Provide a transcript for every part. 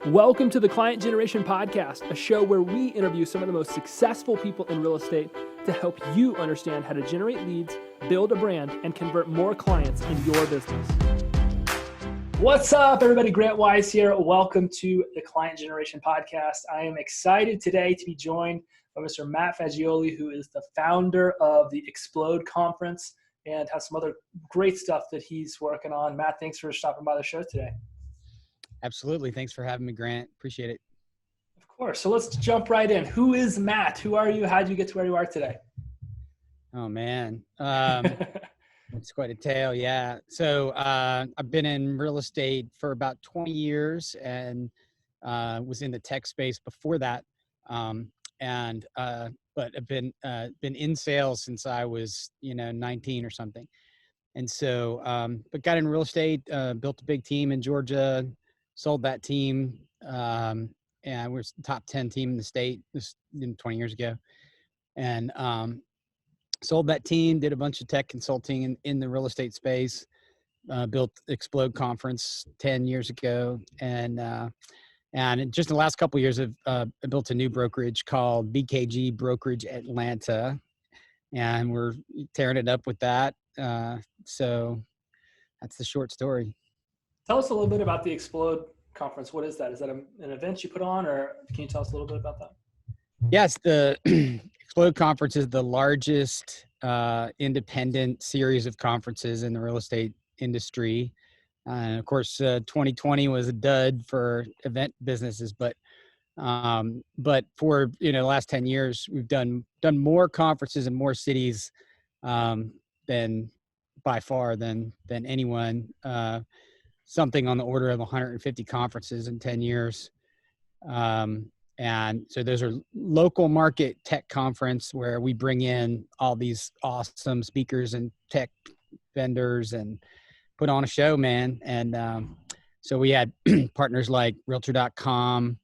Welcome to the Client Generation Podcast, a show where we interview some of the most successful people in real estate to help you understand how to generate leads, build a brand, and convert more clients in your business. What's up, everybody? Grant Wise here. Welcome to the Client Generation Podcast. I am excited today to be joined by Mr. Matt Fagioli, who is the founder of the Xplode Conference and has some other great stuff that he's working on. Matt, thanks for stopping by the show today. Absolutely. Thanks for having me, Grant. Appreciate it. Of course. So let's jump right in. Who is Matt? Who are you? How did you get to where you are today? Oh, man. It's quite a tale. Yeah. So I've been in real estate for about 20 years and was in the tech space before that. But I've been in sales since I was, 19 or something. And so, but got in real estate, built a big team in Georgia, sold that team, and we're the top 10 team in the state. This 20 years ago, and sold that team. Did a bunch of tech consulting in the real estate space. Built Xplode Conference 10 years ago, and just in the last couple of years, I built a new brokerage called BKG Brokerage Atlanta, and we're tearing it up with that. So that's the short story. Tell us a little bit about the Xplode Conference. What is that? Is that an event you put on, or can you tell us a little bit about that? Yes, the Xplode Conference is the largest independent series of conferences in the real estate industry. And of course, 2020 was a dud for event businesses, but for the last 10 years, we've done more conferences in more cities than by far than anyone. Something on the order of 150 conferences in 10 years. And so those are local market tech conference where we bring in all these awesome speakers and tech vendors and put on a show, man. And so we had partners like Realtor.com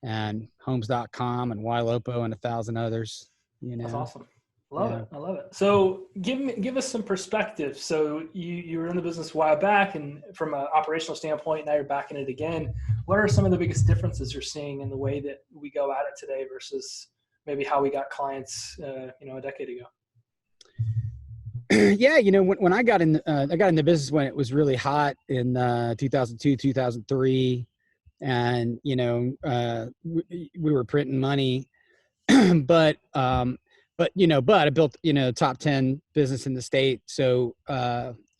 and Homes.com and YLOPO and 1,000 others. That's awesome. Love it. I love it. So give us some perspective. So you were in the business a while back, and from an operational standpoint, now you're back in it again. What are some of the biggest differences you're seeing in the way that we go at it today versus maybe how we got clients, a decade ago? Yeah, when I got in the business when it was really hot in 2002, 2003, and we were printing money, but I built, top 10 business in the state. So,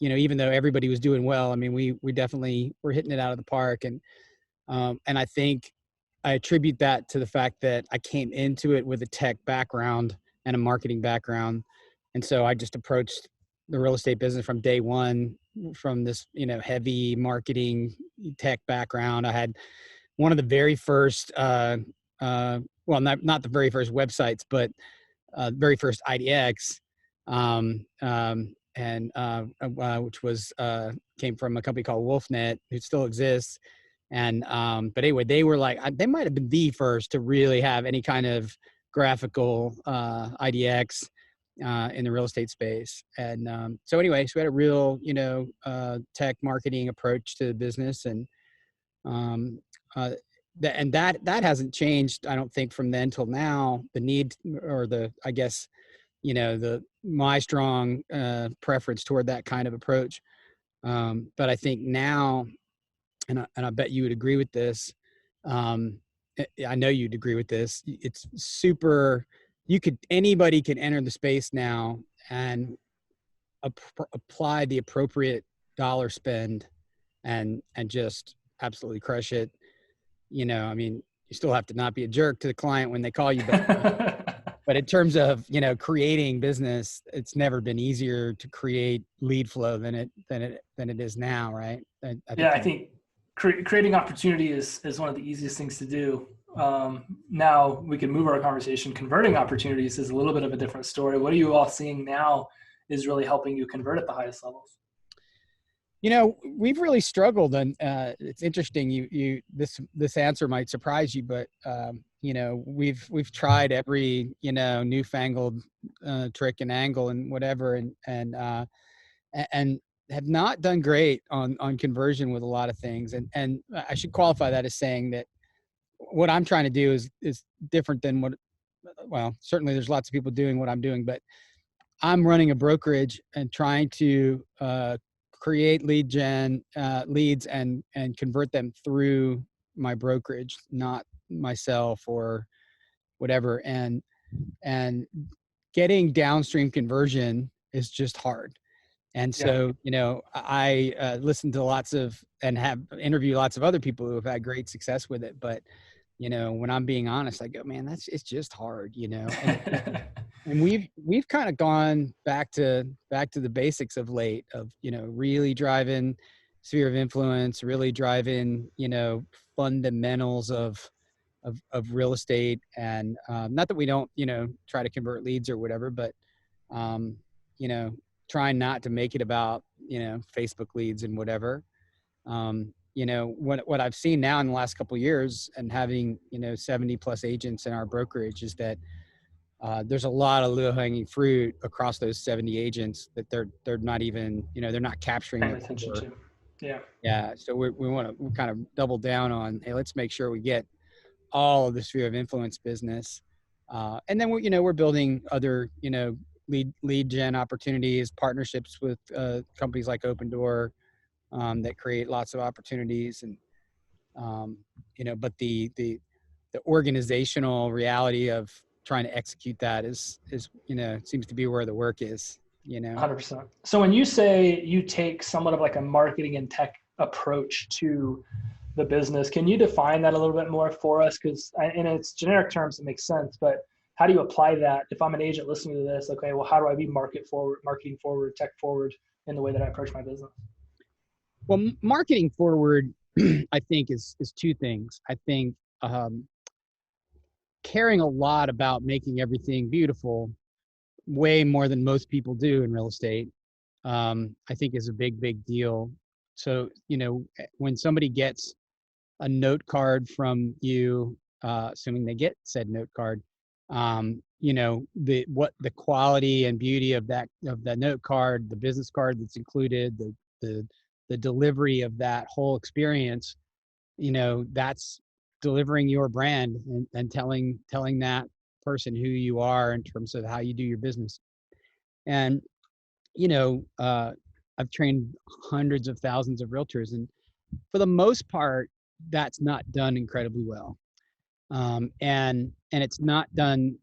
even though everybody was doing well, I mean, we definitely were hitting it out of the park. And I think I attribute that to the fact that I came into it with a tech background and a marketing background. And so I just approached the real estate business from day one from this, heavy marketing tech background. I had one of the very first, not the very first websites, but very first IDX, which was came from a company called WolfNet, who still exists. And but anyway, they were they might have been the first to really have any kind of graphical IDX in the real estate space. And so we had a real tech marketing approach to the business, and that hasn't changed, I don't think, from then till now. The need, or my strong preference toward that kind of approach. But I think now, and I bet you would agree with this. I know you'd agree with this. It's super. Anybody can enter the space now and apply the appropriate dollar spend, and just absolutely crush it. You still have to not be a jerk to the client when they call you, but in terms of, creating business, it's never been easier to create lead flow than it is now. Right. I think creating opportunity is one of the easiest things to do. Now we can move our conversation. Converting opportunities is a little bit of a different story. What are you all seeing now is really helping you convert at the highest levels? We've really struggled, and it's interesting. This answer might surprise you, but we've tried every newfangled trick and angle and whatever, and have not done great on conversion with a lot of things. And I should qualify that as saying that what I'm trying to do is different than well, certainly there's lots of people doing what I'm doing, but I'm running a brokerage and trying to create leads and convert them through my brokerage, not myself or whatever. And getting downstream conversion is just hard. And so, I listen to lots of and have interviewed lots of other people who have had great success with it. But, when I'm being honest, I go, man, it's just hard, and we've kind of gone back to the basics of late of, really driving sphere of influence, really driving, fundamentals of real estate. And not that we don't, try to convert leads or whatever, but, trying not to make it about, Facebook leads and whatever. What I've seen now in the last couple of years and having, 70 plus agents in our brokerage is that there's a lot of low hanging fruit across those 70 agents that they're not even, they're not capturing attention to. Yeah. Yeah. So we want to kind of double down on, hey, let's make sure we get all of the sphere of influence business. And then we're building other, lead gen opportunities, partnerships with companies like Open Door that create lots of opportunities. And, but the organizational reality of trying to execute that is, seems to be where the work is, 100%. So when you say you take somewhat of like a marketing and tech approach to the business, can you define that a little bit more for us? Because in its generic terms, it makes sense, but how do you apply that? If I'm an agent listening to this, okay, well, how do I be marketing forward, tech forward in the way that I approach my business? Well, marketing forward, I think is two things. I think caring a lot about making everything beautiful, way more than most people do in real estate, I think is a big deal. So, when somebody gets a note card from you, assuming they get said note card, the quality and beauty of that note card, the business card that's included, the delivery of that whole experience, that's delivering your brand and telling that person who you are in terms of how you do your business. And I've trained hundreds of thousands of realtors, and for the most part, that's not done incredibly well. And it's not done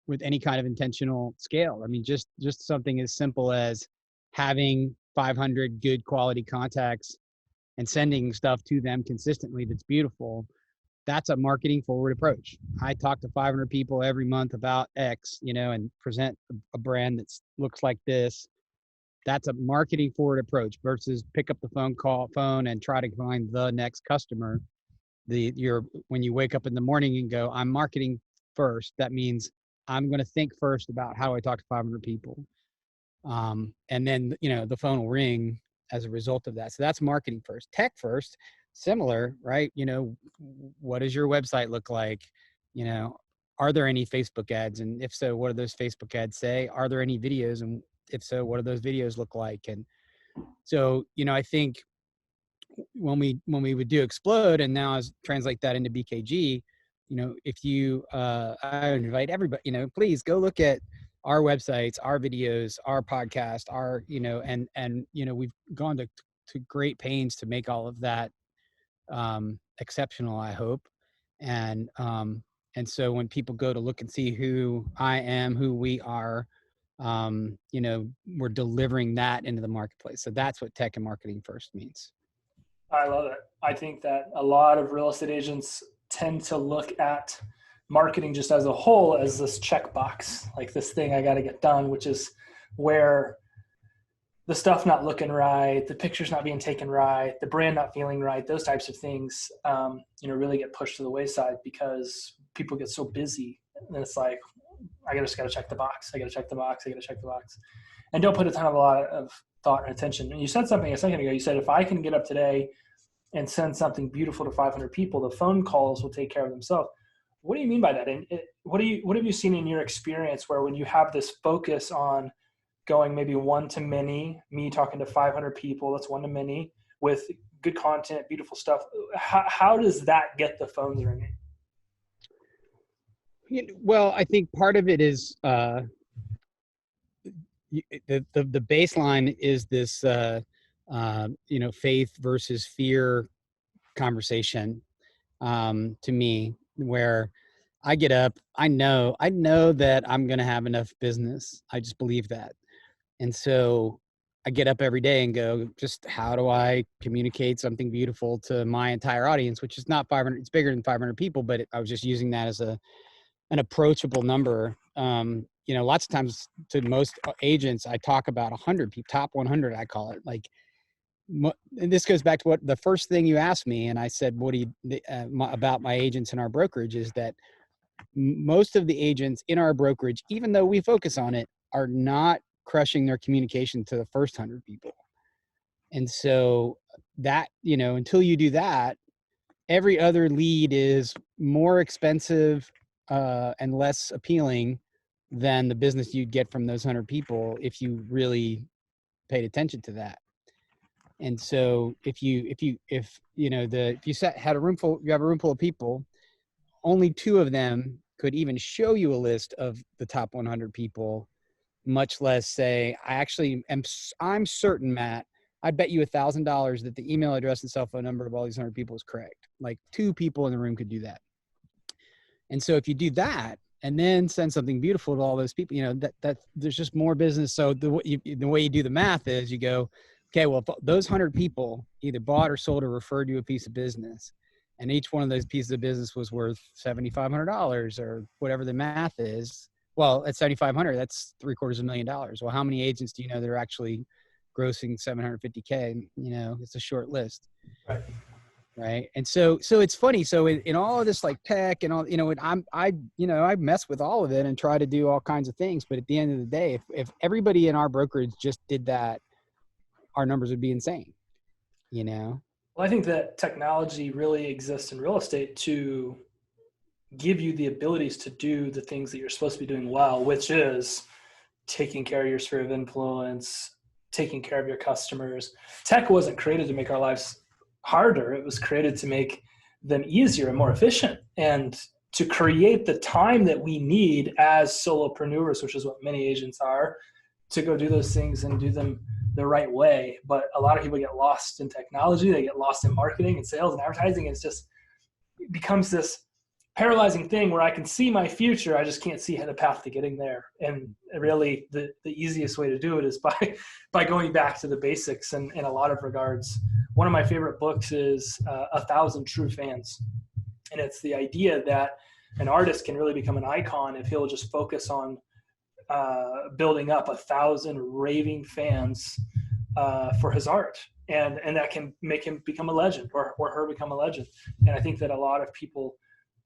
with any kind of intentional scale. I mean, just something as simple as having 500 good quality contacts and sending stuff to them consistently that's beautiful. That's a marketing forward approach. I talk to 500 people every month about X, and present a brand that looks like this. That's a marketing forward approach versus pick up the phone and try to find the next customer. When you wake up in the morning and go, I'm marketing first, that means I'm going to think first about how I talk to 500 people. And then, the phone will ring as a result of that. So that's marketing first. Tech first, similar, right? What does your website look like? Are there any Facebook ads? And if so, what do those Facebook ads say? Are there any videos? And if so, what do those videos look like? And so, I think when we would do Xplode, and now as translate that into BKG, if you, I would invite everybody, please go look at our websites, our videos, our podcast, and we've gone to great pains to make all of that exceptional, I hope. And so when people go to look and see who I am, who we are, we're delivering that into the marketplace. So that's what tech and marketing first means. I love it. I think that a lot of real estate agents tend to look at marketing just as a whole as this checkbox, like this thing I got to get done, which is where the stuff not looking right, the picture's not being taken right, the brand not feeling right, those types of things, really get pushed to the wayside because people get so busy. And it's like, I just got to check the box. I got to check the box. And don't put a lot of thought and attention. And you said something a second ago. You said, if I can get up today and send something beautiful to 500 people, the phone calls will take care of themselves. What do you mean by that? And what have you seen in your experience where when you have this focus on going maybe one to many, me talking to 500 people, that's one to many with good content, beautiful stuff. How does that get the phones ringing? Well, I think part of it is the baseline is this faith versus fear conversation, to me, where I get up, I know that I'm going to have enough business. I just believe that. And so I get up every day and go, just how do I communicate something beautiful to my entire audience, which is not 500, it's bigger than 500 people, but I was just using that as an approachable number. Lots of times to most agents, I talk about 100 people, top 100, I call it. Like, and this goes back to what the first thing you asked me, and I said, what do you about my agents in our brokerage, is that most of the agents in our brokerage, even though we focus on it, are not crushing their communication to the first 100 people. And so that, until you do that, every other lead is more expensive and less appealing than the business you'd get from those 100 people if you really paid attention to that. And so if you have a room full of people, only 2 of them could even show you a list of the top 100 people, much less say, I'm certain, Matt, I'd bet you $1,000 that the email address and cell phone number of all these 100 people is correct. Like 2 people in the room could do that. And so if you do that and then send something beautiful to all those people, that there's just more business. So the way you do the math is you go, okay, well, if those 100 people either bought or sold or referred you a piece of business, and each one of those pieces of business was worth $7,500 or whatever the math is, well, at $7,500, that's $750,000. Well, how many agents do you know that are actually grossing $750K? It's a short list. Right. And so it's funny. So in all of this, like tech and all, I mess with all of it and try to do all kinds of things. But at the end of the day, if everybody in our brokerage just did that, our numbers would be insane, Well, I think that technology really exists in real estate to give you the abilities to do the things that you're supposed to be doing well, which is taking care of your sphere of influence, taking care of your customers. Tech wasn't created to make our lives harder. It was created to make them easier and more efficient, and to create the time that we need as solopreneurs, which is what many agents are, to go do those things and do them the right way. But a lot of people get lost in technology. They get lost in marketing and sales and advertising. And it becomes this paralyzing thing where I can see my future. I just can't see the path to getting there. And really the easiest way to do it is by going back to the basics. And in a lot of regards, one of my favorite books is 1,000 True Fans. And it's the idea that an artist can really become an icon if he'll just focus on building up 1,000 raving fans for his art. And that can make him become a legend or her become a legend. And I think that a lot of people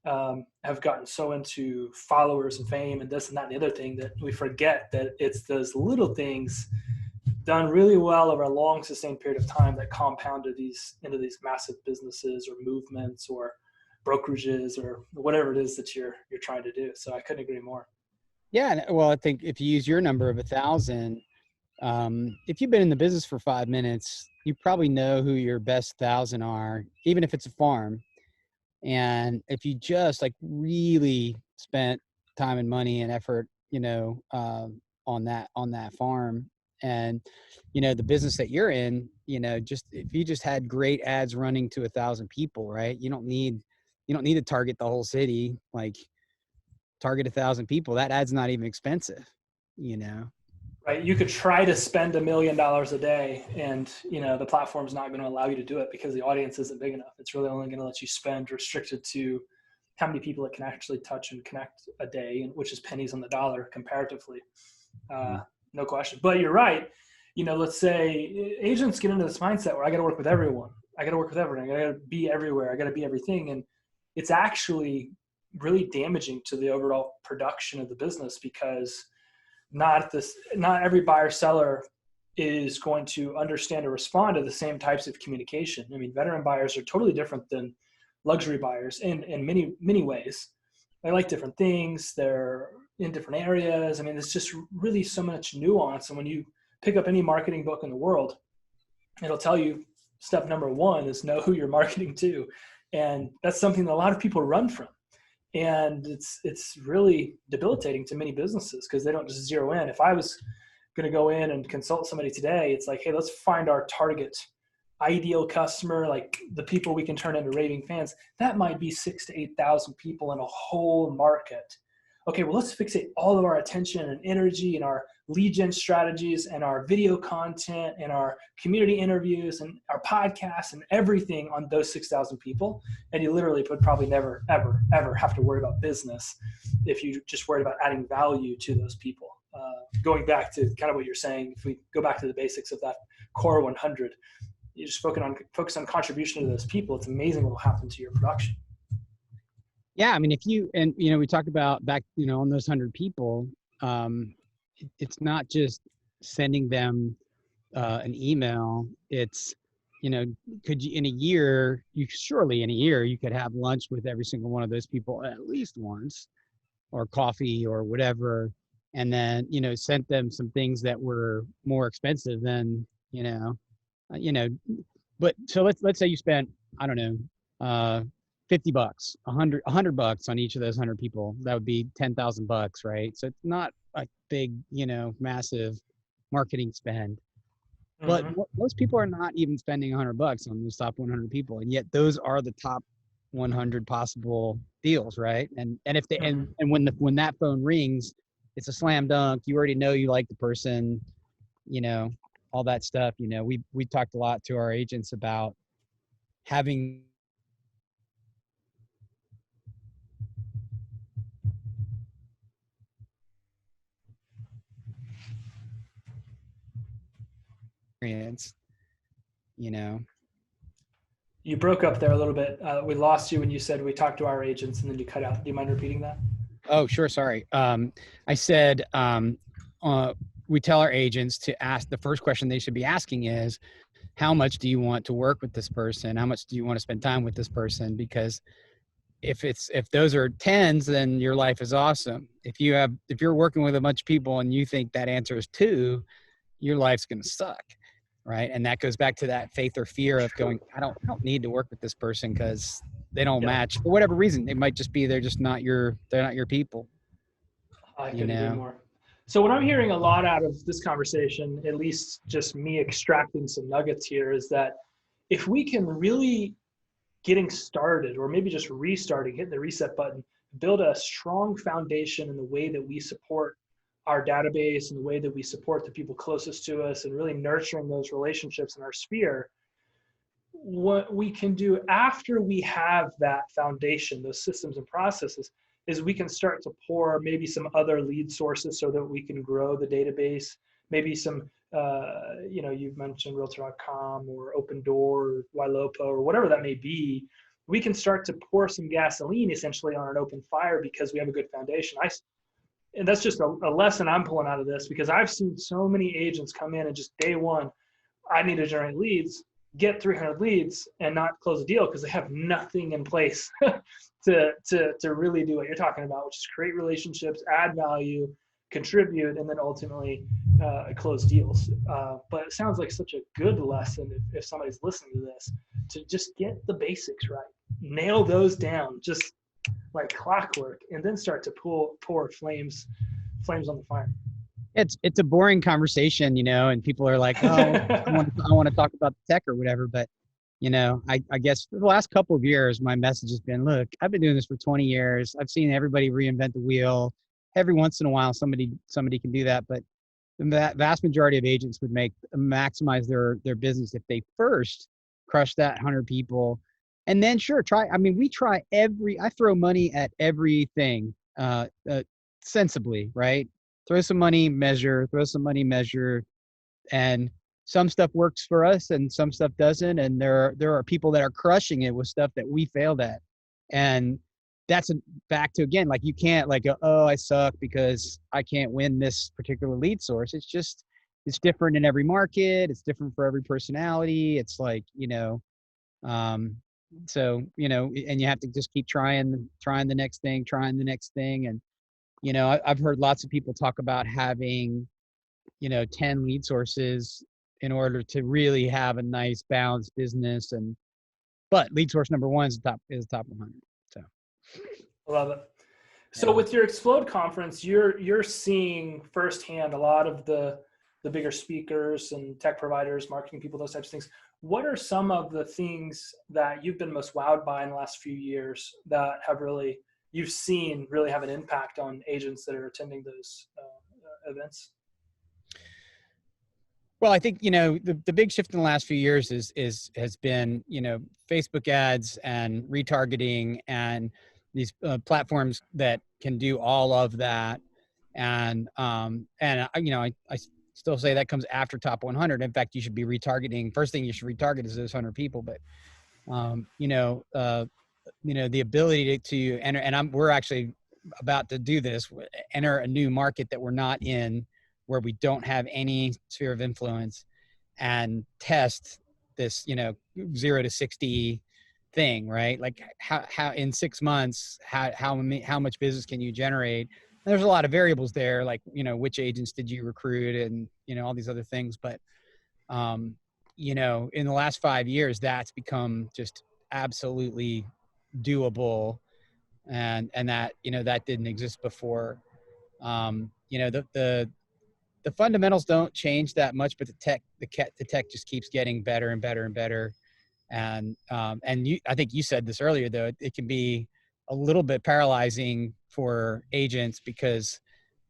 have gotten so into followers and fame and this and that and the other thing that we forget that it's those little things done really well over a long sustained period of time that compound into these massive businesses or movements or brokerages or whatever it is that you're trying to do. So I couldn't agree more. Yeah. Well, I think if you use your number of 1,000, if you've been in the business for 5 minutes, you probably know who your best 1,000 are, even if it's a farm. And if you just really spent time and money and effort, on that farm, and, the business that you're in, just if you just had great ads running to 1,000 people, right? You don't need to target the whole city, like target 1,000 people. That ad's not even expensive, Right. You could try to spend $1 million a day and, the platform's not going to allow you to do it because the audience isn't big enough. It's really only going to let you spend restricted to how many people it can actually touch and connect a day, which is pennies on the dollar comparatively. No question. But you're right. Let's say agents get into this mindset where I got to work with everyone. I got to work with everything. I got to be everywhere. I got to be everything. And it's actually really damaging to the overall production of the business because not every buyer seller is going to understand or respond to the same types of communication. I mean, veteran buyers are totally different than luxury buyers in many, many ways. they like different things. They're in different areas. I mean, there's just really so much nuance. And when you pick up any marketing book in the world, it'll tell you step number one is know who you're marketing to. And that's something that a lot of people run from. And it's really debilitating to many businesses because they don't just zero in. If I was going to go in and consult somebody today, it's like, hey, let's find our target ideal customer, like the people we can turn into raving fans. That might be 6,000 to 8,000 people in a whole market. Okay, well, let's fixate all of our attention and energy and our lead gen strategies and our video content and our community interviews and our podcasts and everything on those 6,000 people. And you literally would probably never, ever, ever have to worry about business if you just worried about adding value to those people. Going back to kind of what you're saying, if we go back to the basics of that core 100, you just focus on contribution to those people. It's amazing what will happen to your production. Yeah, I mean, we talked about back, on those 100 people, it's not just sending them an email. It's, could you, in a year, you could have lunch with every single one of those people at least once, or coffee or whatever. And then, sent them some things that were more expensive than, but so let's say you spent, I don't know, $50, $100 on each of those 100 people. That would be $10,000, right? So it's not a big, massive marketing spend. But most people are not even spending $100 on those top 100 people, and yet those are the top 100 possible deals, right? And if they and when that phone rings, it's a slam dunk. You already know you like the person, all that stuff. We talked a lot to our agents about having experience, You broke up there a little bit. We lost you when you said we talked to our agents and then you cut out. Do you mind repeating that? Oh, sure. Sorry. I said, we tell our agents to ask, the first question they should be asking is, how much do you want to work with this person? How much do you want to spend time with this person? Because if those are tens, then your life is awesome. If you're working with a bunch of people and you think that answer is 2, your life's going to suck. Right. And that goes back to that faith or fear of going, I don't need to work with this person because they don't match for whatever reason. It might just be, they're not your people. I couldn't agree more. So what I'm hearing a lot out of this conversation, at least just me extracting some nuggets here, is that if we can really getting started, or maybe just restarting, hitting the reset button, build a strong foundation in the way that we support our database and the way that we support the people closest to us and really nurturing those relationships in our sphere, what we can do after we have that foundation, those systems and processes, is we can start to pour maybe some other lead sources so that we can grow the database, maybe some, you've mentioned Realtor.com or Open Door or Ylopo or whatever that may be. We can start to pour some gasoline essentially on an open fire because we have a good foundation. And that's just a lesson I'm pulling out of this, because I've seen so many agents come in and just day one, I need to generate leads, get 300 leads and not close a deal because they have nothing in place to really do what you're talking about, which is create relationships, add value, contribute, and then ultimately close deals. But it sounds like such a good lesson if somebody's listening to this, to just get the basics right, nail those down, just like clockwork, and then start to pour flames on the fire. It's a boring conversation, and people are like, oh, I want to talk about the tech or whatever. But, I guess for the last couple of years, my message has been, look, I've been doing this for 20 years. I've seen everybody reinvent the wheel. Every once in a while, somebody can do that. But the vast majority of agents would maximize their business if they first crush that 100 people. And then I throw money at everything sensibly, right? Throw some money, measure, and some stuff works for us and some stuff doesn't. And there are people that are crushing it with stuff that we failed at. And that's back to, again, like you can't I suck because I can't win this particular lead source. It's different in every market. It's different for every personality. It's like, so, and you have to just keep trying the next thing. And, I've heard lots of people talk about having, 10 lead sources in order to really have a nice balanced business. But lead source number one is top 100. So. I love it. So with your Xplode conference, you're seeing firsthand a lot of the bigger speakers and tech providers, marketing people, those types of things. What are some of the things that you've been most wowed by in the last few years that you've seen really have an impact on agents that are attending those events? Well, I think, the big shift in the last few years has been, Facebook ads and retargeting and these platforms that can do all of that. And I still say that comes after top 100. In fact, you should be retargeting. First thing you should retarget is those 100 people. But, the ability to enter, and we're actually about to do this, enter a new market that we're not in, where we don't have any sphere of influence, and test this, 0 to 60 thing, right? Like how in 6 months, how much business can you generate? And there's a lot of variables there, like, which agents did you recruit and, all these other things. But, in the last 5 years, that's become just absolutely doable. And that, that didn't exist before. The fundamentals don't change that much, but the tech just keeps getting better and better and better. And I think you said this earlier, though, it can be a little bit paralyzing for agents, because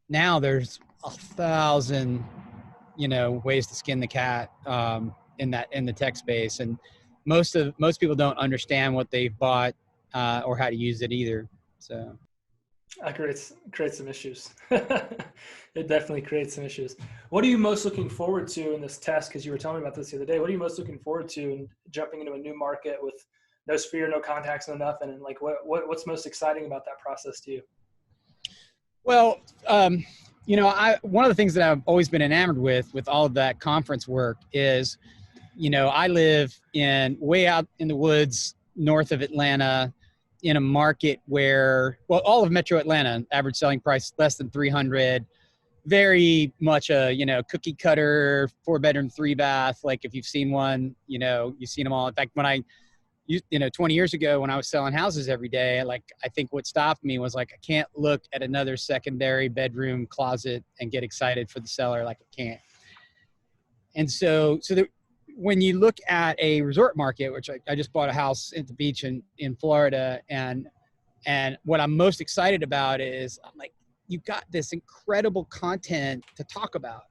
now there's 1,000, ways to skin the cat in the tech space. And most people don't understand what they've bought or how to use it either. So. That creates some issues. It definitely creates some issues. What are you most looking forward to in this test? Because you were telling me about this the other day. What are you most looking forward to in jumping into a new market with no sphere, no contacts, no nothing? And like, what's most exciting about that process to you? Well, one of the things that I've always been enamored with all of that conference work is, I live way out in the woods north of Atlanta, in a market where, all of Metro Atlanta, average selling price less than 300, very much a, cookie cutter, 4-bedroom, 3-bath. Like, if you've seen one, you've seen them all. In fact, when 20 years ago, when I was selling houses every day, I think what stopped me was I can't look at another secondary bedroom closet and get excited for the seller. I can't. And so when you look at a resort market, which I just bought a house at the beach in Florida, and what I'm most excited about is you've got this incredible content to talk about.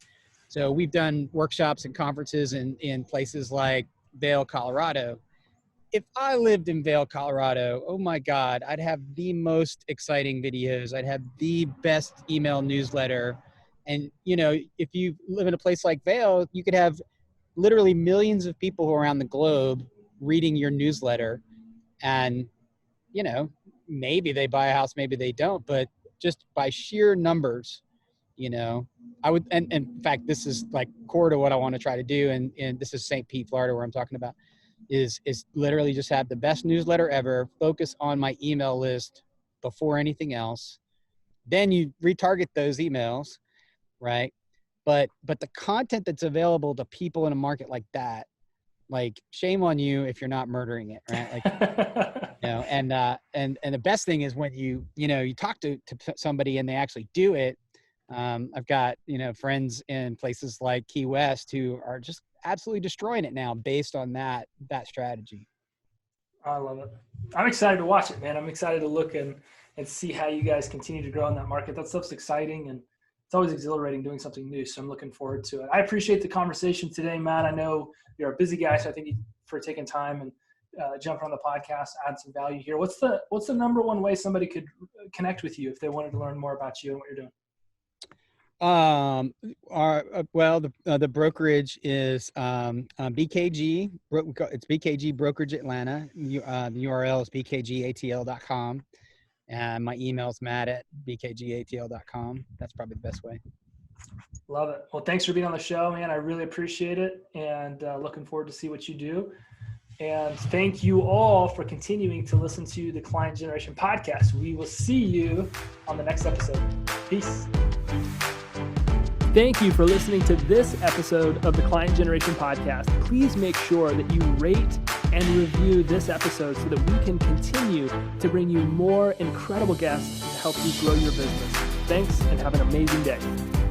So we've done workshops and conferences in places like Vail, Colorado. If I lived in Vail, Colorado, oh my God, I'd have the most exciting videos. I'd have the best email newsletter. And, if you live in a place like Vail, you could have literally millions of people around the globe reading your newsletter. And, maybe they buy a house, maybe they don't, but just by sheer numbers, I would, and in fact, this is core to what I want to try to do. And this is St. Pete, Florida, where I'm talking about, is literally just have the best newsletter ever, focus on my email list before anything else. Then you retarget those emails, right? But the content that's available to people in a market like that, shame on you if you're not murdering it, right? And the best thing is when you talk to somebody and they actually do it. I've got, friends in places like Key West who are just absolutely destroying it now based on that strategy. I love it. I'm excited to watch it, man. I'm excited to look and see how you guys continue to grow in that market. That stuff's exciting, and it's always exhilarating doing something new. So I'm looking forward to it. I appreciate the conversation today, Matt. I know you're a busy guy, so I thank you for taking time and jumping on the podcast, add some value here. What's the number one way somebody could connect with you if they wanted to learn more about you and what you're doing? The brokerage is BKG. It's BKG Brokerage Atlanta. The URL is bkgatl.com. And my email is matt@bkgatl.com. That's probably the best way. Love it. Well, thanks for being on the show, man. I really appreciate it, and looking forward to see what you do. And thank you all for continuing to listen to the Client Generation Podcast. We will see you on the next episode. Peace. Thank you for listening to this episode of the Client Generation Podcast. Please make sure that you rate and review this episode so that we can continue to bring you more incredible guests to help you grow your business. Thanks, and have an amazing day.